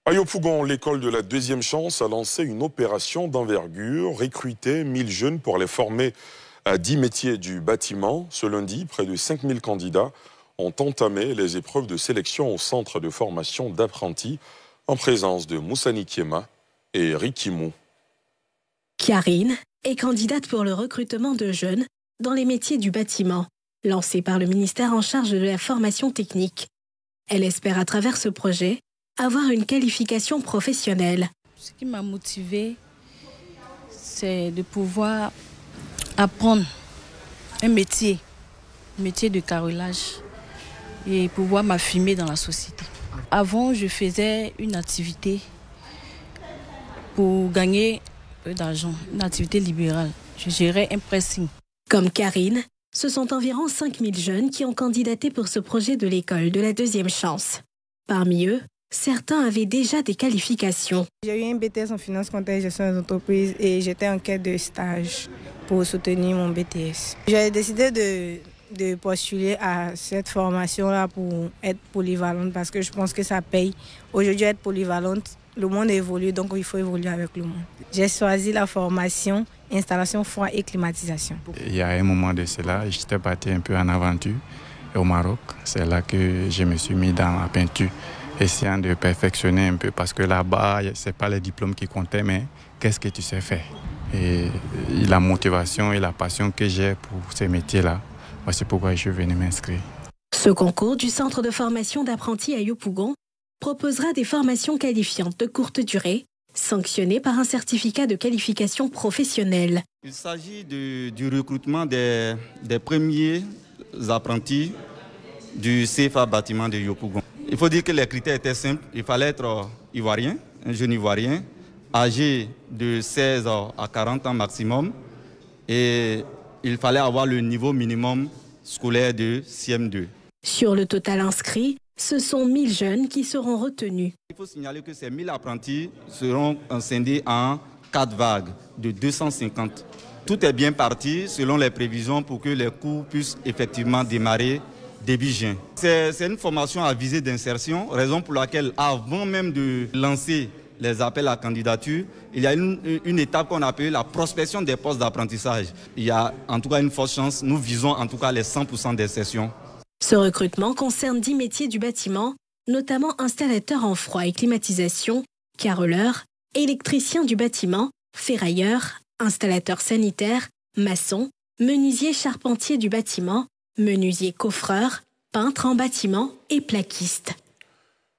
À Yopougon, l'école de la deuxième chance a lancé une opération d'envergure, recruter 1000 jeunes pour les former à 10 métiers du bâtiment. Ce lundi, près de 5000 candidats ont entamé les épreuves de sélection au centre de formation d'apprentis en présence de Moussani Kiema et Rikimou. Karine est candidate pour le recrutement de jeunes dans les métiers du bâtiment, lancé par le ministère en charge de la formation technique. Elle espère à travers ce projet avoir une qualification professionnelle. Ce qui m'a motivée, c'est de pouvoir apprendre un métier de carrelage et pouvoir m'affirmer dans la société. Avant, je faisais une activité pour gagner d'argent, une activité libérale. Je gérais un pressing. Comme Karine, ce sont environ 5000 jeunes qui ont candidaté pour ce projet de l'école de la deuxième chance. Parmi eux, certains avaient déjà des qualifications. J'ai eu un BTS en finance comptable et gestion des entreprises et j'étais en quête de stage pour soutenir mon BTS. J'ai décidé de postuler à cette formation-là pour être polyvalente parce que je pense que ça paye. Aujourd'hui, être polyvalente, le monde évolue, donc il faut évoluer avec le monde. J'ai choisi la formation installation froid et climatisation. Il y a un moment de cela, j'étais parti un peu en aventure au Maroc. C'est là que je me suis mis dans la peinture, essayant de perfectionner un peu parce que là-bas, ce n'est pas les diplômes qui comptaient, mais qu'est-ce que tu sais faire. Et la motivation et la passion que j'ai pour ces métiers-là, c'est pourquoi je suis venu m'inscrire. Ce concours du centre de formation d'apprentis à Yopougon proposera des formations qualifiantes de courte durée, sanctionnées par un certificat de qualification professionnelle. Il s'agit du recrutement des premiers apprentis du CFA bâtiment de Yopougon. Il faut dire que les critères étaient simples. Il fallait être ivoirien, un jeune ivoirien, âgé de 16 à 40 ans maximum. Et il fallait avoir le niveau minimum scolaire de CM2. Sur le total inscrit, ce sont 1000 jeunes qui seront retenus. Il faut signaler que ces 1000 apprentis seront scindés en 4 vagues de 250. Tout est bien parti selon les prévisions pour que les cours puissent effectivement démarrer début juin. C'est une formation à visée d'insertion, raison pour laquelle avant même de lancer les appels à candidature, il y a une étape qu'on appelle la prospection des postes d'apprentissage. Il y a en tout cas une forte chance, nous visons en tout cas les 100% des sessions. Ce recrutement concerne 10 métiers du bâtiment, notamment installateur en froid et climatisation, carreleur, électricien du bâtiment, ferrailleur, installateur sanitaire, maçon, menuisier charpentier du bâtiment, menuisier coffreur, peintre en bâtiment et plaquiste.